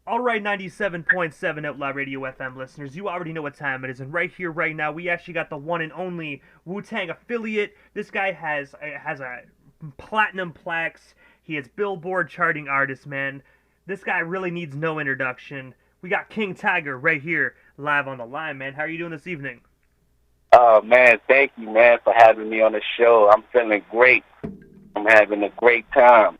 All right, 97.7 Outlaw Radio FM listeners, you already know what time it is, and right here, right now, we actually got the one and only Wu-Tang affiliate. This guy has a platinum plaques. He is Billboard charting artist, man. This guy really needs no introduction. We got King Tiger right here, live on the line, man. How are you doing this evening? Oh man, thank you, man, for having me on the show. I'm feeling great. I'm having a great time.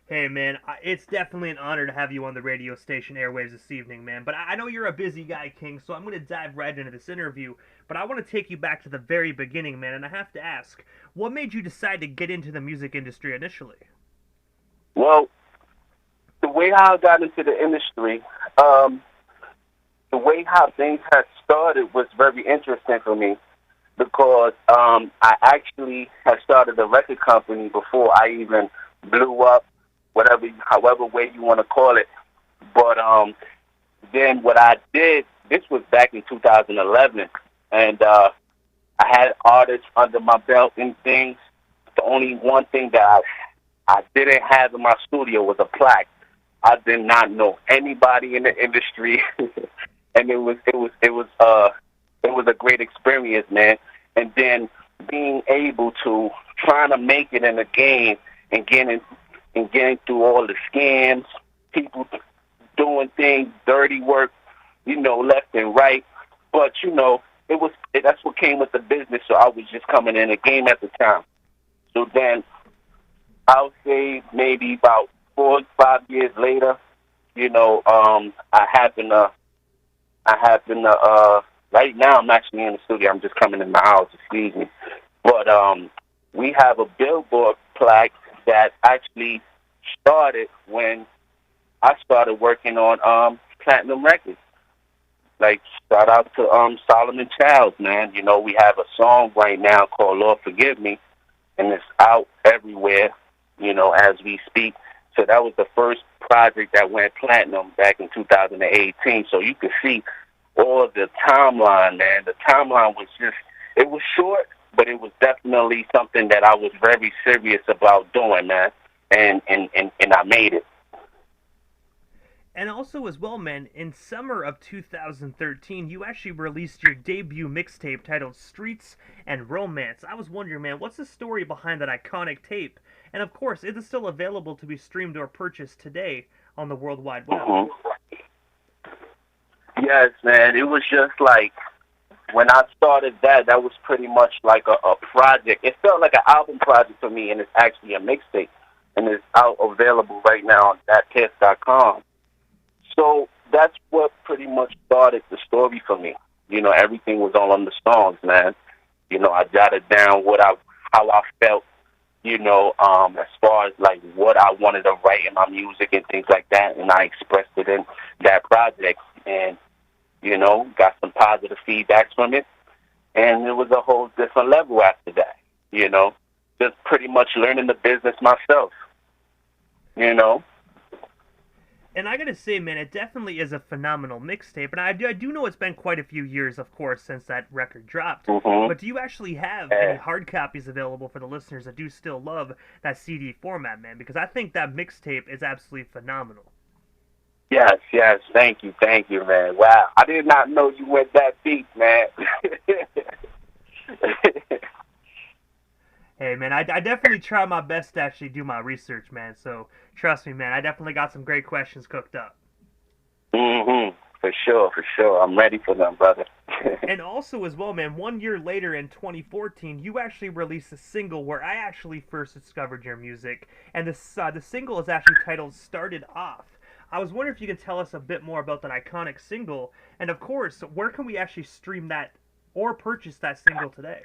Hey, man, it's definitely an honor to have you on the radio station airwaves this evening, man. But I know you're a busy guy, King, so I'm going to dive right into this interview. But I want to take you back to the very beginning, man, and I have to ask, what made you decide to get into the music industry initially? Well, the way how I got into the industry, um, the way how things had started was very interesting for me because I actually had started a record company before I even blew up, however way you want to call it. But then what I did, this was back in 2011, and I had artists under my belt and things. The only one thing that I didn't have in my studio was a plaque. I did not know anybody in the industry, and it was a great experience, man. And then being able to trying to make it in the game and getting through all the scams, people doing things, dirty work, left and right. But that's what came with the business. So I was just coming in the game at the time. So then I would say maybe about 4 or 5 years later, I happen to right now I'm actually in the studio. I'm just coming in my house, excuse me. But we have a Billboard plaque that actually started when I started working on platinum records. Like shout out to Solomon Childs, man. We have a song right now called Lord Forgive Me, and it's out everywhere, as we speak. So that was the first project that went platinum back in 2018. So you can see all the timeline, man. The timeline was it was short, but it was definitely something that I was very serious about doing, man. And I made it. And also, as well, man, in summer of 2013, you actually released your debut mixtape titled Streets and Romance. I was wondering, man, what's the story behind that iconic tape? And of course, it is still available to be streamed or purchased today on the World Wide Web. hmm Yes, man. It was just like when I started that was pretty much like a project. It felt like an album project for me, and it's actually a mixtape, and it's out available right now on thatpiff.com. So that's what pretty much started the story for me. Everything was all on the songs, man. I jotted down how I felt, as far as like what I wanted to write in my music and things like that, and I expressed it in that project, and got some positive feedbacks from it, and it was a whole different level after that. Just pretty much learning the business myself. You know. And I gotta say, man, it definitely is a phenomenal mixtape. And I do know it's been quite a few years, of course, since that record dropped. Mhm. But do you actually have any And hard copies available for the listeners that do still love that CD format, man? Because I think that mixtape is absolutely phenomenal. yes, yes. Thank you, man. Wow, I did not know you went that deep, man. Hey, man, I definitely try my best to actually do my research, man. So trust me, man, I definitely got some great questions cooked up. Mhm. For sure, for sure. I'm ready for them, brother. And also, as well, man, 1 year later in 2014, you actually released a single where I actually first discovered your music, and the single is actually titled "Started Off." I was wondering if you could tell us a bit more about that iconic single, and of course, where can we actually stream that or purchase that single today?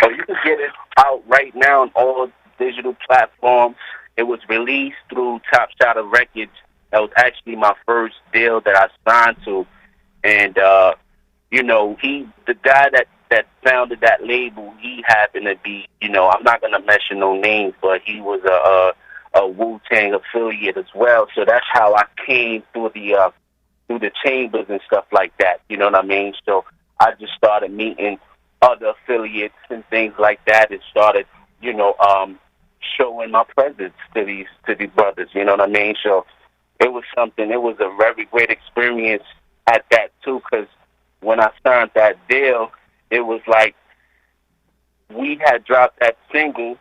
So you can get it out right now on all digital platforms. It was released through Top Shot of Records. That was actually my first deal that I signed to, and the guy that founded that label, he happened to be, I'm not gonna mention no names, but he was a Wu-Tang affiliate as well. So that's how I came through the chambers and stuff like that. You know what I mean? So I just started meeting other affiliates and things like that, and started, you know, um, showing my presence to these brothers. You know what I mean? So it was something. It was a very great experience at that too, because when I signed that deal, it was like we had dropped that single,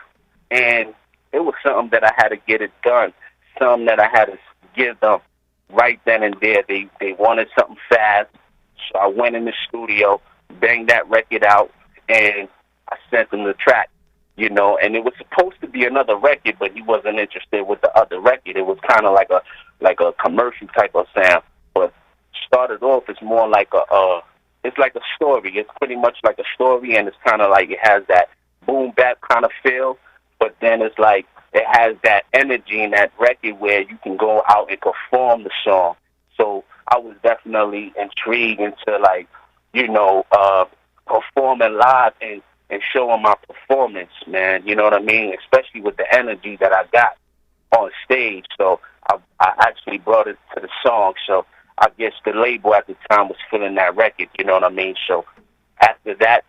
and it was something that I had to get it done, something that I had to give them right then and there. They wanted something fast, so I went in the studio, banged that record out, and I sent them the track. And it was supposed to be another record, but he wasn't interested with the other record. It was kind of like a commercial type of sound, but started off as more like it's like a story. It's pretty much like a story, and it's kind of like it has that boom bap kind of feel, but then it's like it has that energy in that record where you can go out and perform the song. So I was definitely intrigued into performing live and showing my performance, man. You know what I mean? Especially with the energy that I got on stage. So I actually brought it to the song. So I guess the label at the time was feeling that record, you know what I mean? So after that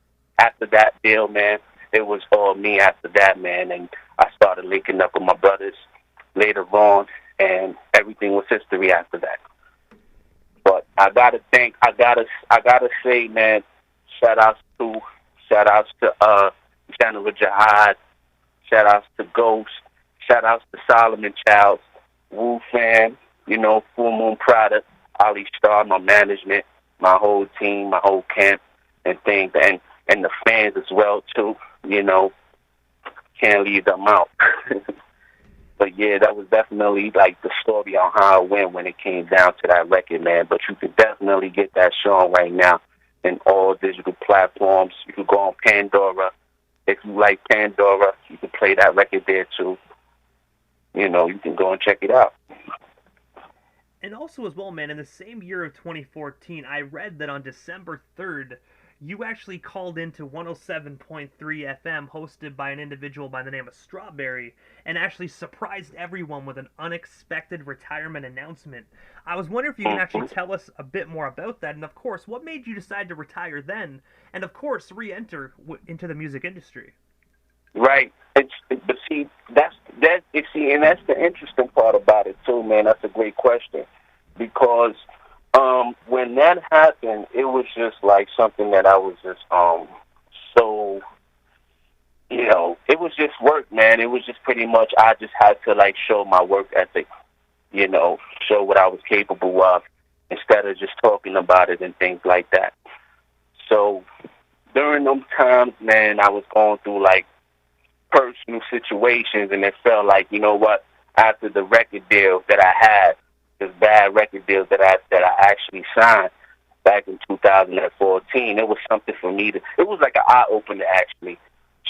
deal, man, it was all me after that, man. And I started linking up with my brothers later on, and everything was history after that. But I gotta say, man, shout outs to General Jihad, shout outs to Ghost, shout outs to Solomon Childs, Wu Fan, Full Moon Product, Ali Starr, my management, my whole team, my whole camp, and things, and the fans as well too. Can't leave them out. But yeah, that was definitely like the story on how it went when it came down to that record, man. But you can definitely get that song right now in all digital platforms. You can go on Pandora. If you like Pandora, you can play that record there too. You can go and check it out. And also as well, man, in the same year of 2014, I read that on December 3rd, you actually called into 107.3 FM, hosted by an individual by the name of Strawberry, and actually surprised everyone with an unexpected retirement announcement. I was wondering if you can actually tell us a bit more about that, and of course, what made you decide to retire then, and of course, re-enter into the music industry? Right. But see, that's the interesting part about it too, man. That's a great question, because when that happened, it was just like something that I was just so it was just work, man. It was just pretty much I just had to like show my work ethic, show what I was capable of instead of just talking about it and things like that. So during those times, man, I was going through like personal situations, and it felt like, after the record deal that I had, this bad record deal that I actually signed back in 2014, it was something for me it was like an eye opener actually.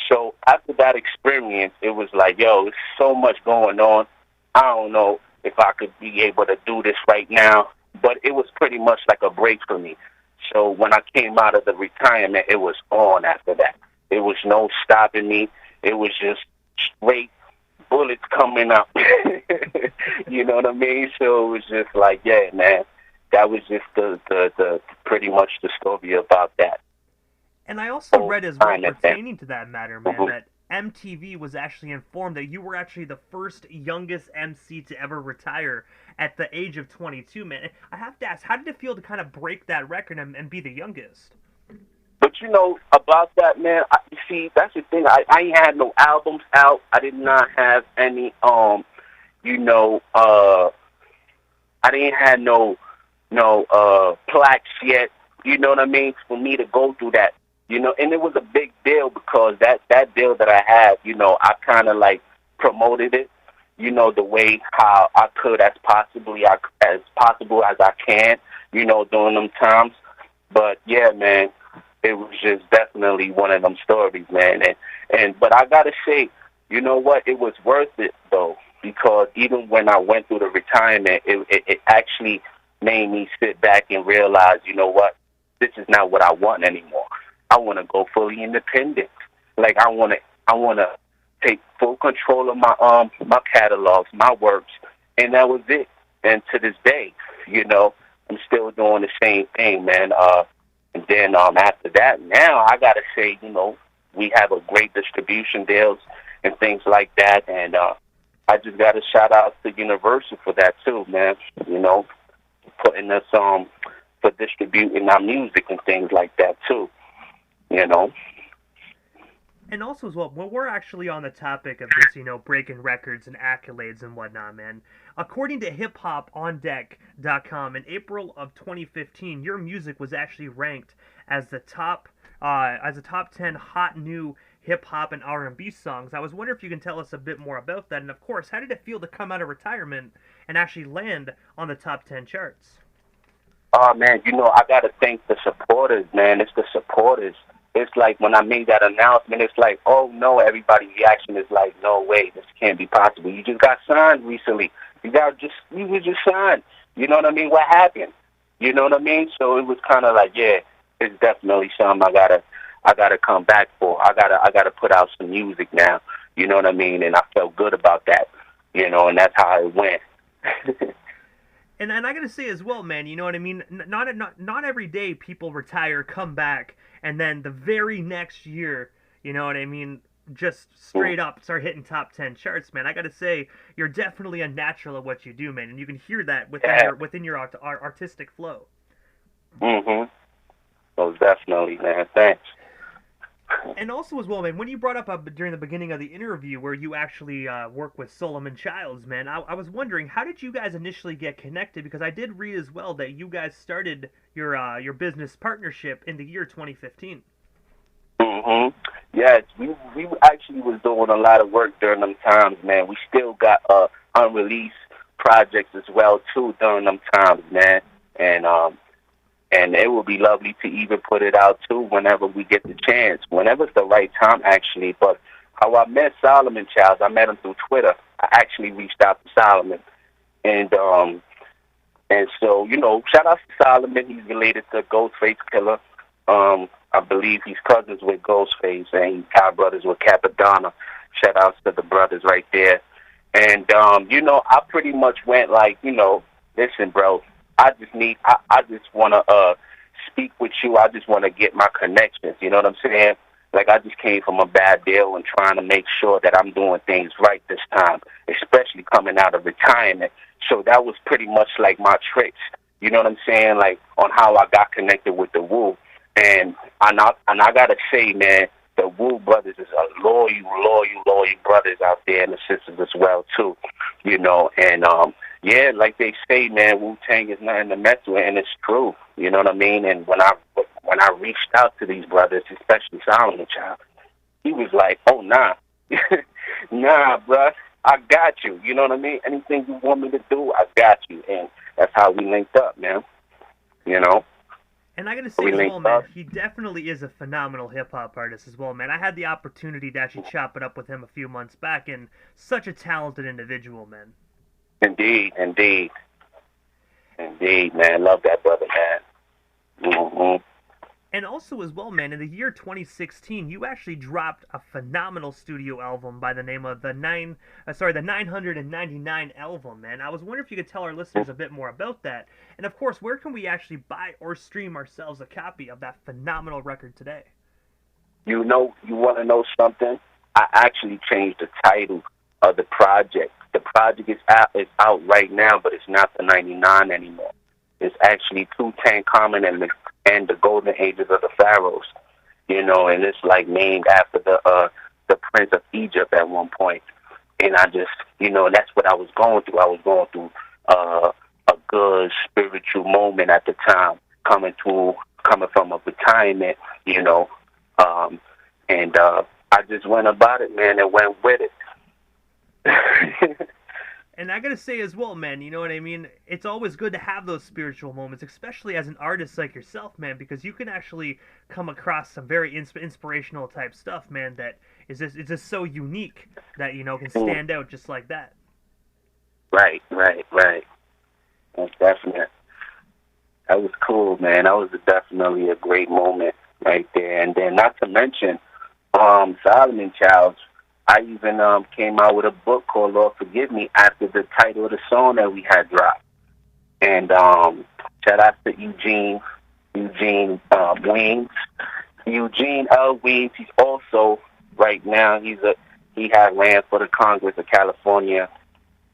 So after that experience, it was like, yo, there's so much going on. I don't know if I could be able to do this right now, but it was pretty much like a break for me. So when I came out of the retirement, it was on after that. There was no stopping me. It was just straight bullets coming up. You know what I mean? So it was just like, yeah, man, that was just the pretty much the story about that. And I also read as well, pertaining to that matter, man, that MTV was actually informed that you were actually the first youngest MC to ever retire at the age of 22, man. I have to ask, how did it feel to kind of break that record and be the youngest? But about that, man, you see, that's the thing. I ain't had no albums out. I did not have any, I didn't have no plaques yet. You know what I mean? For me to go through that, and it was a big deal because that deal that I had, I kind of like promoted it, the way how I could as possible as I can, during them times. But yeah, man, it was just definitely one of them stories, man. But I gotta say, you know what? It was worth it though, because even when I went through the retirement, it actually made me sit back and realize, you know what? This is not what I want anymore. I want to go fully independent. Like I want to take full control of my catalogs, my works, and that was it. And to this day, I'm still doing the same thing, man. And then after that, now I gotta say, we have a great distribution deals and things like that, and I just got to shout out to Universal for that too, man. You know, putting us for distributing our music and things like that too. You know. And also as well, when we're actually on the topic of this, breaking records and accolades and whatnot, man. According to HipHopOnDeck.com, in April of 2015, your music was actually ranked as the top 10 hot new hip hop and R&B songs. I was wondering if you can tell us a bit more about that, and of course, how did it feel to come out of retirement and actually land on the top 10 charts? Oh man, I gotta thank the supporters, man. It's the supporters. It's like when I made that announcement, it's like, oh no, everybody's reaction is like, no way, this can't be possible. You just got signed recently. You were just signed. You know what I mean? What happened? You know what I mean? So it was kind of like, yeah, it's definitely something I gotta come back for. I gotta put out some music now. You know what I mean? And I felt good about that. And that's how it went. And I gotta say as well, man, you know what I mean? Not every day people retire, come back, and then the very next year, you know what I mean, just straight up start hitting top 10 charts, man. I gotta say, you're definitely a natural at what you do, man, and you can hear that within your artistic flow. Mm-hmm. Most definitely, man. Thanks. And also as well, man, when you brought up during the beginning of the interview where you actually work with Solomon Childs, man, I was wondering, how did you guys initially get connected? Because I did read as well that you guys started your business partnership in the year 2015. Mm-hmm. Yes, we actually was doing a lot of work during them times, man. We still got unreleased projects as well too during them times, man. And it would be lovely to even put it out, too, whenever we get the chance, whenever it's the right time, actually. But how I met Solomon Childs, I met him through Twitter. I actually reached out to Solomon. And so, shout out to Solomon. He's related to Ghostface Killer. I believe he's cousins with Ghostface, and he's got brothers with Capadonna. Shout outs to the brothers right there. And, I pretty much went like, listen, bro, I just want to speak with you. I just want to get my connections. You know what I'm saying? Like, I just came from a bad deal and trying to make sure that I'm doing things right this time, especially coming out of retirement. So that was pretty much like my tricks. You know what I'm saying? Like, on how I got connected with the Wu. And I got to say, man, the Wu brothers is a loyal brothers out there, and the sisters as well, too. And, yeah, like they say, man, Wu-Tang is nothing to mess with, and it's true. You know what I mean? And when I reached out to these brothers, especially Solomon Child, he was like, oh, nah. Nah, bruh, I got you. You know what I mean? Anything you want me to do, I got you. And that's how we linked up, man. And I gotta say as well, man, he definitely is a phenomenal hip-hop artist as well, man. I had the opportunity to actually chop it up with him a few months back, and such a talented individual, man. Indeed, man. Love that brother, man. Mm-hmm. And also as well, man, in the year 2016, you actually dropped a phenomenal studio album by the name of the 999 album, man. I was wondering if you could tell our listeners a bit more about that. And of course, where can we actually buy or stream ourselves a copy of that phenomenal record today? You want to know something? I actually changed the title of the project. The project is out right now, but it's not the 99 anymore. It's actually Wu-Tang and the Golden Ages of the Pharaohs, and it's like named after the Prince of Egypt at one point. And I just, that's what I was going through. I was going through a good spiritual moment at the time, coming from a retirement, and I just went about it, man, and went with it. And I gotta say as well, man, you know what I mean? It's always good to have those spiritual moments, especially as an artist like yourself, man, because you can actually come across some very inspirational type stuff, man, that is just so unique that, can stand out just like that. Right. That's definite. That was cool, man. That was definitely a great moment right there. And then not to mention, Solomon Childs, I even came out with a book called Lord Forgive Me after the title of the song that we had dropped. And shout out to Eugene Weems. Eugene L. Weems, he's also, right now, he's he had ran for the Congress of California,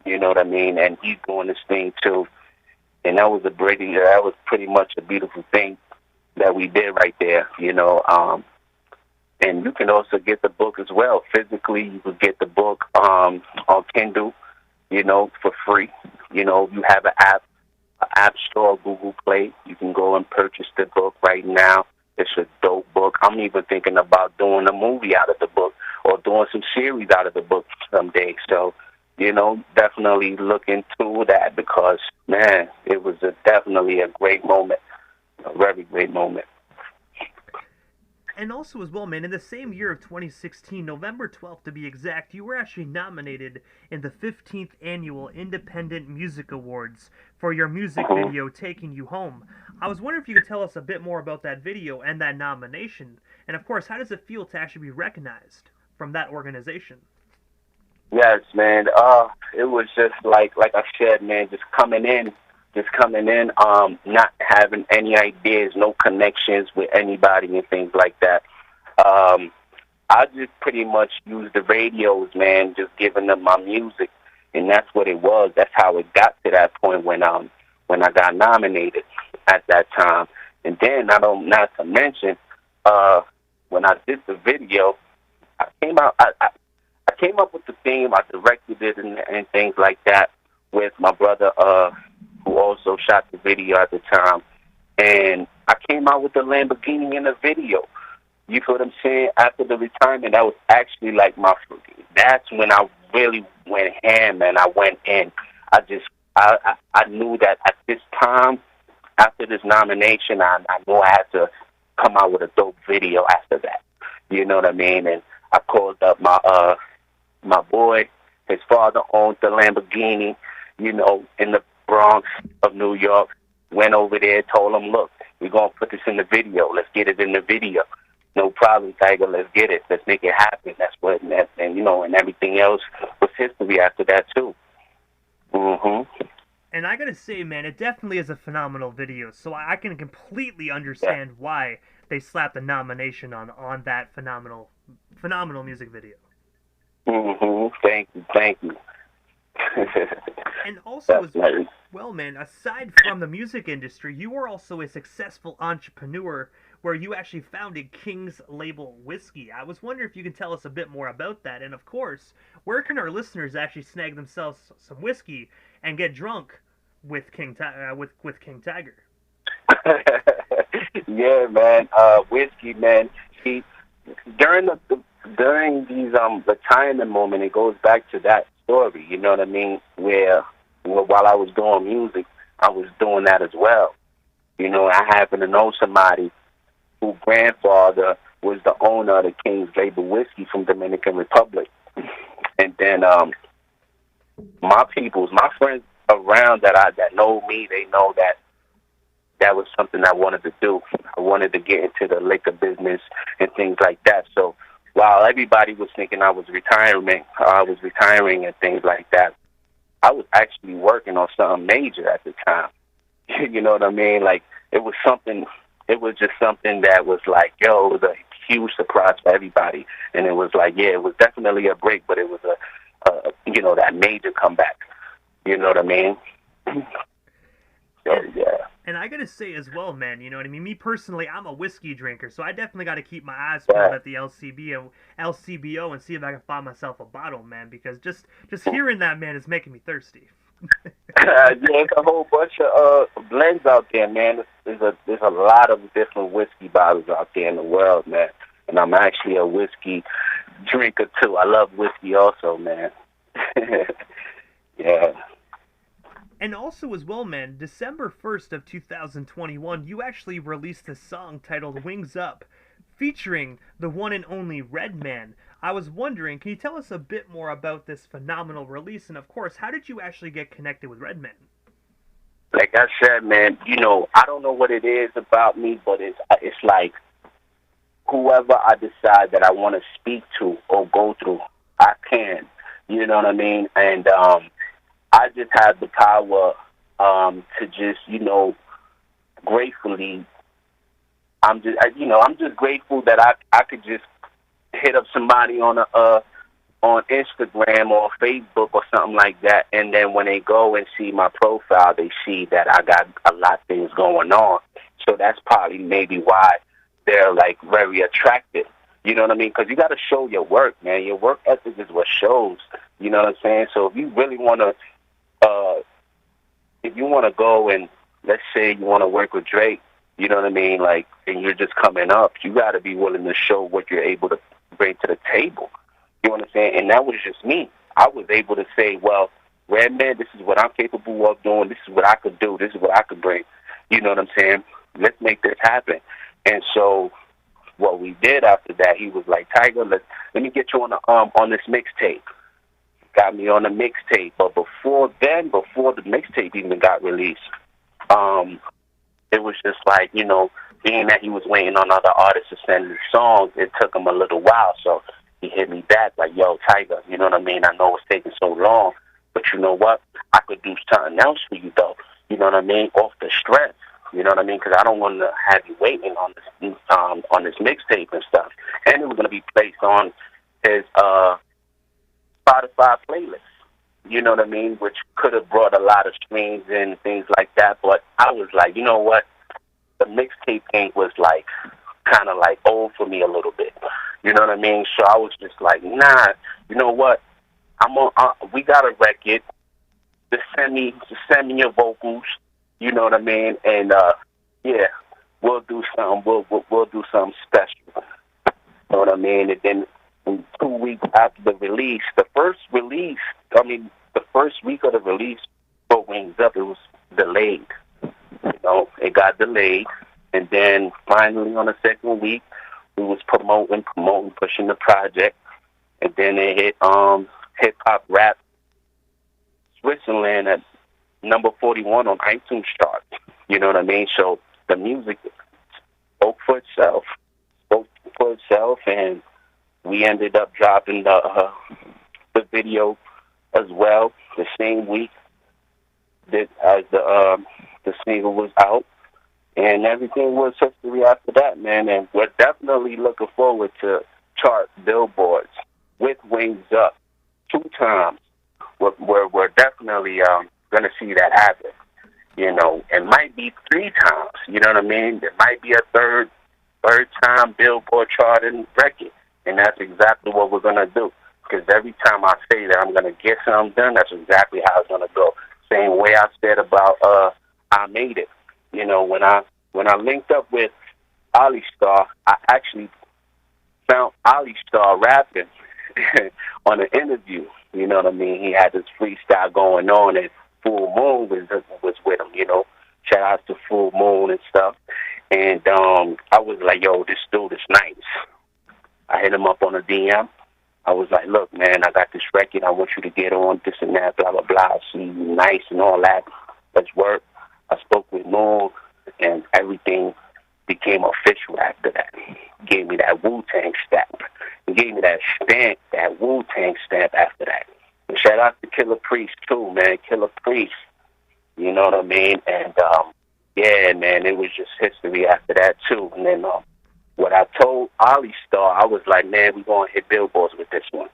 you know what I mean, and he's doing this thing too. And that was pretty much a beautiful thing that we did right there, you know. And you can also get the book as well. Physically, you could get the book on Kindle, you know, for free. You know, you have an app store, Google Play. You can go and purchase the book right now. It's a dope book. I'm even thinking about doing a movie out of the book or doing some series out of the book someday. So, you know, definitely look into that because, man, it was definitely a great moment, a very great moment. And also as well, man, in the same year of 2016, November 12th to be exact, you were actually nominated in the 15th Annual Independent Music Awards for your music video, Taking You Home. I was wondering if you could tell us a bit more about that video and that nomination. And of course, how does it feel to actually be recognized from that organization? Yes, man. It was just like I said, man, just coming in, not having any ideas, no connections with anybody and things like that. I just pretty much used the radios, man, just giving them my music, and that's what it was. That's how it got to that point when I got nominated at that time. And then not to mention, when I did the video, I came up with the theme. I directed it and things like that with my brother, who also shot the video at the time. And I came out with the Lamborghini in the video. You feel what I'm saying? After the retirement, that was actually like that's when I really went ham and I went in. I knew that at this time, after this nomination, I knew I had to come out with a dope video after that. You know what I mean? And I called up my boy. His father owned the Lamborghini, you know, in the Bronx of New York. Went over there, told him, look, we're going to put this in the video. Let's get it in the video. No problem, Tiger. Let's get it. Let's make it happen. That's what, and you know, and everything else was history after that, too. And I gotta say, man, it definitely is a phenomenal video. So I can completely understand why they slapped the nomination on that phenomenal music video. Thank you. And also, as well, man, aside from the music industry, you are also a successful entrepreneur where you actually founded King's Label Whiskey. I was wondering if you could tell us a bit more about that. And of course, where can our listeners actually snag themselves some whiskey and get drunk with King Tiger? Yeah, man. Whiskey, man. See, during these retirement moment, it goes back to that story. You know what I mean? Where while I was doing music, I was doing that as well. You know, I happen to know somebody whose grandfather was the owner of the King's Label Whiskey from Dominican Republic, and then my friends around that know me, they know that was something I wanted to do. I wanted to get into the liquor business and things like that. So while everybody was thinking I was retiring and things like that, I was actually working on something major at the time. You know what I mean? Like, it was just something that was like, yo, it was a huge surprise for everybody. And it was like, yeah, it was definitely a break, but it was that major comeback. You know what I mean? So, yeah. And I gotta say as well, man, you know what I mean? Me personally, I'm a whiskey drinker, so I definitely gotta keep my eyes peeled at the LCBO and see if I can find myself a bottle, man, because just hearing that, man, is making me thirsty. Yeah, there's a whole bunch of blends out there, man. There's a lot of different whiskey bottles out there in the world, man. And I'm actually a whiskey drinker, too. I love whiskey also, man. Yeah. And also as well, man, December 1st of 2021, you actually released a song titled Wings Up, featuring the one and only Redman. I was wondering, can you tell us a bit more about this phenomenal release? And of course, how did you actually get connected with Redman? Like I said, man, you know, I don't know what it is about me, but it's like whoever I decide that I want to speak to or go through, I can. You know what I mean? And I just have the power to just, you know, gratefully, I'm just grateful that I could just hit up somebody on on Instagram or Facebook or something like that, and then when they go and see my profile, they see that I got a lot of things going on. So that's probably maybe why they're like very attracted. You know what I mean? Because you got to show your work, man. Your work ethic is what shows. You know what I'm saying? So if you really want to, if you want to go and let's say you want to work with Drake, you know what I mean? Like, and you're just coming up, you got to be willing to show what you're able to bring to the table. You know what I'm saying? And that was just me. I was able to say, well, Redman, this is what I'm capable of doing. This is what I could do. This is what I could bring. You know what I'm saying? Let's make this happen. And so what we did after that, he was like, Tiger, let me get you on this mixtape. Got me on the mixtape. But before the mixtape even got released, it was just like, you know, being that he was waiting on other artists to send his songs, it took him a little while. So he hit me back like, yo, Tiger, you know what I mean? I know it's taking so long, but you know what? I could do something else for you, though. You know what I mean? Off the strength. You know what I mean? Because I don't want to have you waiting on this mixtape and stuff. And it was going to be placed on his Spotify playlist. You know what I mean? Which could have brought a lot of streams and things like that. But I was like, you know what? The mixtape thing was like kind of like old for me a little bit. You know what I mean? So I was just like, nah. You know what? We got a record. Just send me your vocals. You know what I mean? And yeah, we'll do something. We'll do something special. You know what I mean? And then 2 weeks after the release, the first week of the release for Wings Up, it was delayed. You know, it got delayed, and then finally on the second week, we was promoting, pushing the project, and then it hit hip hop rap Switzerland at number 41 on iTunes chart. You know what I mean? So the music spoke for itself, and we ended up dropping the video as well the same week that as the single was out, and everything was history after that, man. And we're definitely looking forward to chart billboards with Wings Up 2 times. We're definitely going to see that happen. You know, it might be 3 times. You know what I mean? There might be a third time Billboard charting record, and that's exactly what we're going to do. Because every time I say that I'm going to get something done, that's exactly how it's going to go. Same way I said about I Made It. You know, when I linked up with Ali Starr, I actually found Ali Starr rapping on an interview. You know what I mean? He had this freestyle going on, and Full Moon was with him. You know, shout out to Full Moon and stuff. And I was like, yo, this dude is nice. I hit him up on a DM. I was like, look, man, I got this record. I want you to get on this and that, blah, blah, blah. See, you nice and all that. Let's work. I spoke with Moon, and everything became official after that. He gave me that Wu-Tang stamp. He gave me that stamp, that Wu-Tang stamp after that. And shout out to Killer Priest, too, man. Killer Priest. You know what I mean? And, yeah, man, it was just history after that, too. And then what I told Ali Starr, I was like, man, we're going to hit billboards with this one.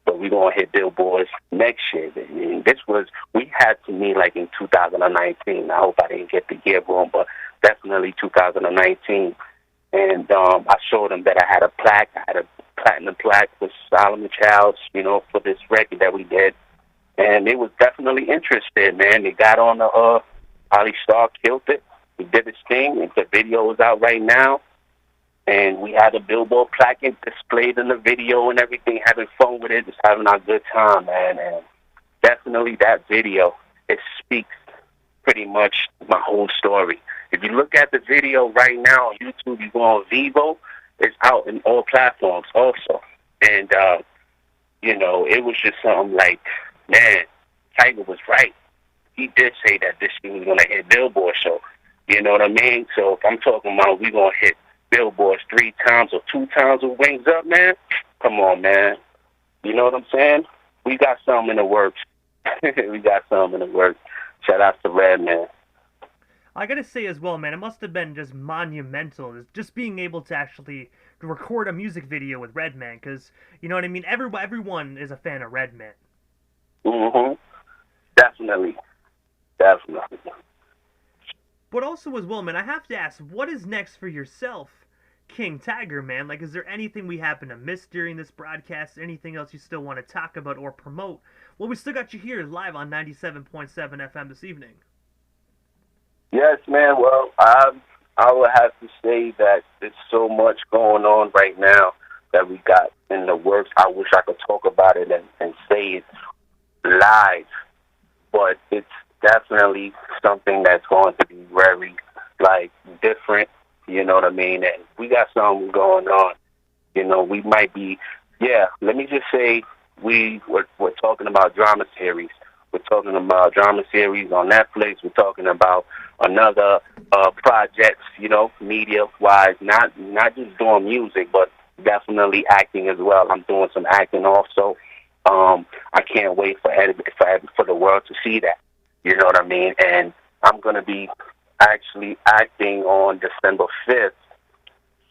But we're going to hit billboards next year. And this was, we had to meet like in 2019. I hope I didn't get the year wrong, but definitely 2019. And I showed him that I had a plaque. I had a platinum plaque with Solomon Childs, you know, for this record that we did. And they was definitely interested, man. They got on the, Ali Starr killed it. He did his thing, and the video is out right now. And we had a Billboard plaque displayed in the video and everything, having fun with it, just having our good time, man. And definitely that video, it speaks pretty much my whole story. If you look at the video right now on YouTube, you go on Vivo, it's out in all platforms also. And, you know, it was just something like, man, Tiger was right. He did say that this thing was going to hit Billboard, so, you know what I mean? So if I'm talking about we going to hit Billboards 3 times or 2 times with Wings Up, man, come on, man. You know what I'm saying? We got something in the works. We got something in the works. Shout out to Redman. I gotta say as well, man, it must have been just monumental, just being able to actually record a music video with Redman, because you know what I mean. Everyone is a fan of Redman. Definitely, definitely. But also as well, man, I have to ask, what is next for yourself, King Tiger, man? Like, is there anything we happen to miss during this broadcast? Anything else you still want to talk about or promote? Well, we still got you here live on 97.7 FM this evening. Yes, man. Well, I would have to say that there's so much going on right now that we got in the works. I wish I could talk about it and say it live, but it's definitely something that's going to be very, like, different. You know what I mean? And we got something going on. You know, we might be, let me just say we're talking about drama series. We're talking about drama series on Netflix. We're talking about another projects, you know, media-wise, not just doing music, but definitely acting as well. I'm doing some acting also. I can't wait for the world to see that. You know what I mean? And I'm going to be actually acting on December 5th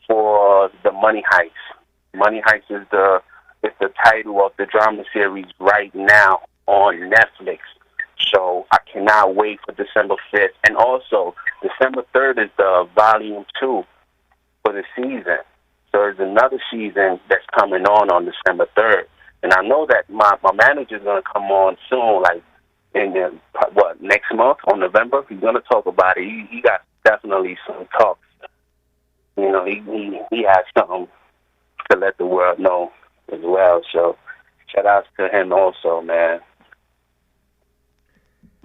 for the Money Heist. Money Heist is the title of the drama series right now on Netflix. So I cannot wait for December 5th. And also, December 3rd is the volume 2 for the season. So there's another season that's coming on December 3rd. And I know that my manager's going to come on soon, like in next month, on November. He's going to talk about it. He got definitely some talks. You know, he has something to let the world know as well. So shout outs to him also, man.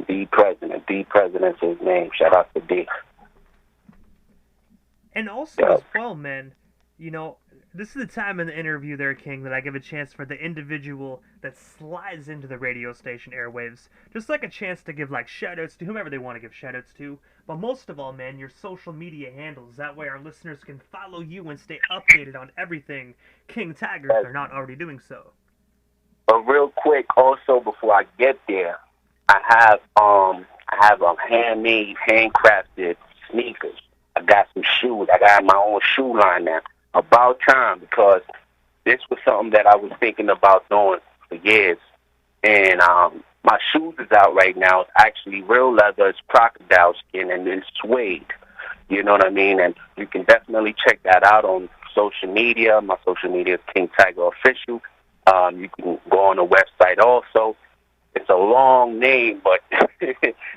D President's his name. Shout out to D. And also as well, man, you know, this is the time in the interview there, King, that I give a chance for the individual that slides into the radio station airwaves, just like a chance to give, like, shout-outs to whomever they want to give shout-outs to, but most of all, man, your social media handles. That way our listeners can follow you and stay updated on everything King Tiger if they're not already doing so. But real quick, also, before I get there, I have handmade, handcrafted sneakers. I got some shoes. I got my own shoe line now. About time, because this was something that I was thinking about doing for years. And my shoes is out right now. It's actually real leather. It's crocodile skin, and it's suede. You know what I mean? And you can definitely check that out on social media. My social media is King Tiger Official. You can go on the website also. It's a long name, but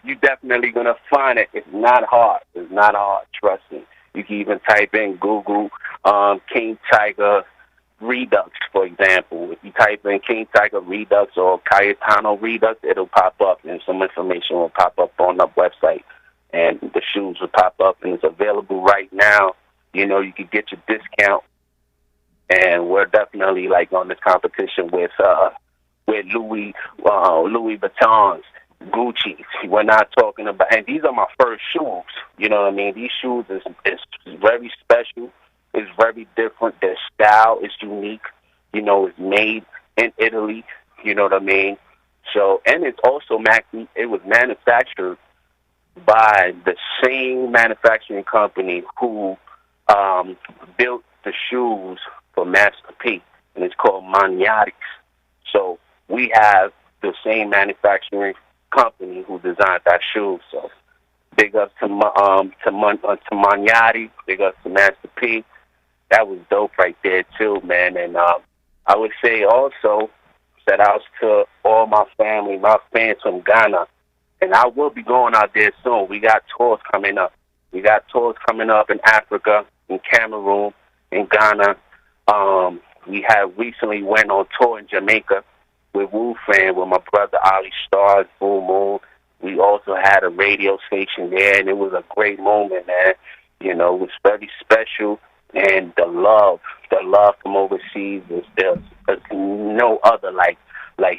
you're definitely going to find it. It's not hard. It's not hard, trust me. You can even type in Google King Tiger Redux, for example. If you type in King Tiger Redux or Cayetano Redux, it'll pop up, and some information will pop up on the website. And the shoes will pop up, and it's available right now. You know, you can get your discount. And we're definitely, like, on this competition with Louis Vuittons, Gucci. We're not talking about, and these are my first shoes. You know what I mean? These shoes is very special. It's very different. Their style is unique. You know, it's made in Italy. You know what I mean? So, and it's also it was manufactured by the same manufacturing company who built the shoes for Master P, and it's called Maniatics. So we have the same manufacturing company who designed that shoe. So big up to Maniati, big up to Master P. That was dope right there too, man. And I would say also shout outs to all my family, my fans from Ghana. And I will be going out there soon. We got tours coming up. We got tours coming up in Africa, in Cameroon, in Ghana. We have recently went on tour in Jamaica with Wu-Tang with my brother Ali Starr, Full Moon. We also had a radio station there, and it was a great moment, man. You know, it was very special, and the love from overseas is there's no other like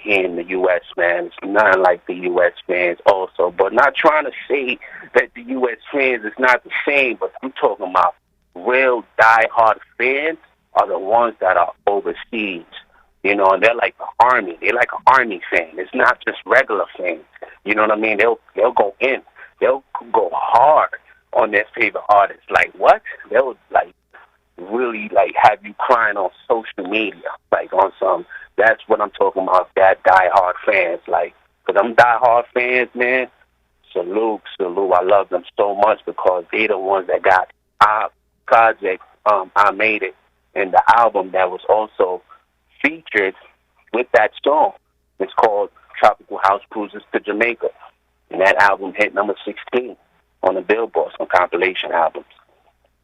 here in the U.S., man. It's not like the U.S. fans also, but not trying to say that the U.S. fans is not the same, but I'm talking about real diehard fans are the ones that are overseas, you know, and they're like the army. They're like an army fan. It's not just regular fans. You know what I mean? They'll go in. they'll go hard on their favorite artist. Like what? They'll like really like have you crying on social media, like on some. That's what I'm talking about. That diehard fans, like, for them diehard fans, man. Salute. I love them so much because they the ones that got our project. I Made It, and the album that was also featured with that song. It's called Tropical House Cruises to Jamaica, and that album hit number 16 on the Billboard, some compilation albums.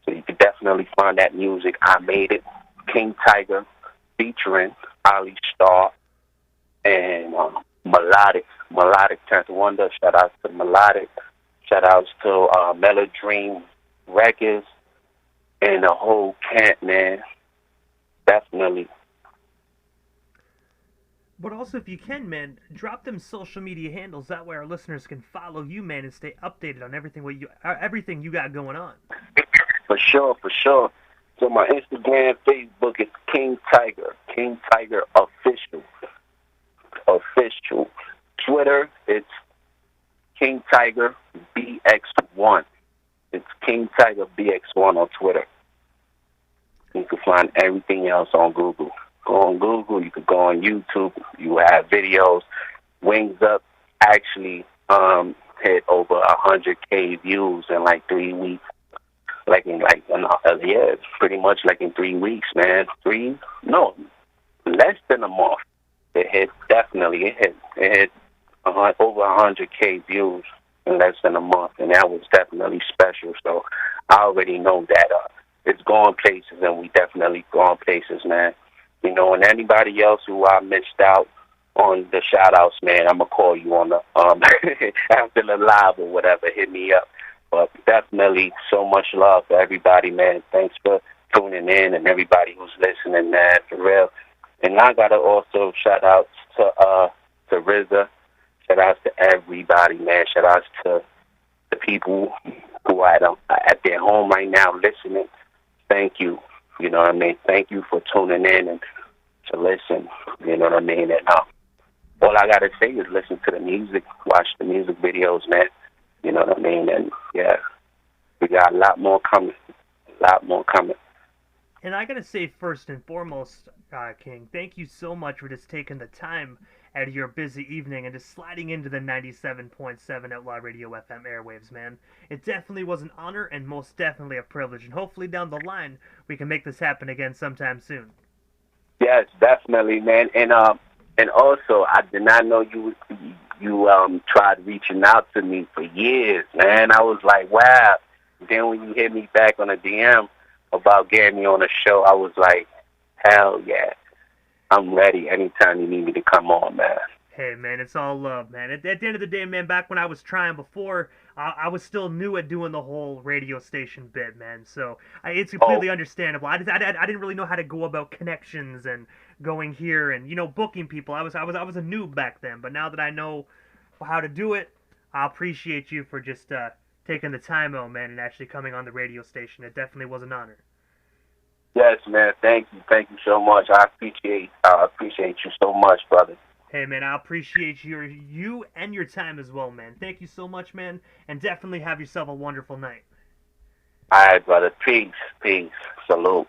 So you can definitely find that music. I Made It, King Tiger, featuring Ali Starr, and Melodic 10th Wonder. Shout out to Melodic. Shout outs to Melodream Records and the whole camp, man. Definitely. But also, if you can, man, drop them social media handles. That way our listeners can follow you, man, and stay updated on everything you got going on. For sure. So my Instagram, Facebook is King Tiger Official. Twitter, it's King Tiger BX1. It's King Tiger BX1 on Twitter. You can find everything else on Google. Go on Google. You could go on YouTube. You have videos. Wings Up actually hit over 100K views in like 3 weeks. It's pretty much like in 3 weeks, man. Less than a month. It hit over 100K views in less than a month, and that was definitely special. So I already know that it's going places, and we definitely going places, man. You know, and anybody else who I missed out on the shout-outs, man, I'm going to call you on the after the live or whatever. Hit me up. But definitely so much love for everybody, man. Thanks for tuning in and everybody who's listening, man, for real. And I got to also shout-outs to RZA. Shout-outs to everybody, man. Shout-outs to the people who are at their home right now listening. Thank you. You know what I mean? Thank you for tuning in and to listen. You know what I mean? And all I got to say is listen to the music, watch the music videos, man. You know what I mean? And, yeah, we got a lot more coming. And I got to say first and foremost, King, thank you so much for just taking the time out of your busy evening and just sliding into the 97.7 Outlaw Radio FM airwaves, man. It definitely was an honor and most definitely a privilege. And hopefully down the line we can make this happen again sometime soon. Yes, definitely, man. And also, I did not know you tried reaching out to me for years, man. I was like, wow. Then when you hit me back on a DM about getting me on a show, I was like, hell yeah. I'm ready anytime you need me to come on, man. Hey, man, it's all love, man. At the end of the day, man, back when I was trying before, I was still new at doing the whole radio station bit, man. So it's completely understandable. I didn't really know how to go about connections and going here and, you know, booking people. I was a noob back then, but now that I know how to do it, I appreciate you for just taking the time out, man, and actually coming on the radio station. It definitely was an honor. Yes, man. Thank you so much. I appreciate you so much, brother. Hey, man, I appreciate you and your time as well, man. Thank you so much, man, and definitely have yourself a wonderful night. All right, brother. Peace. Salute.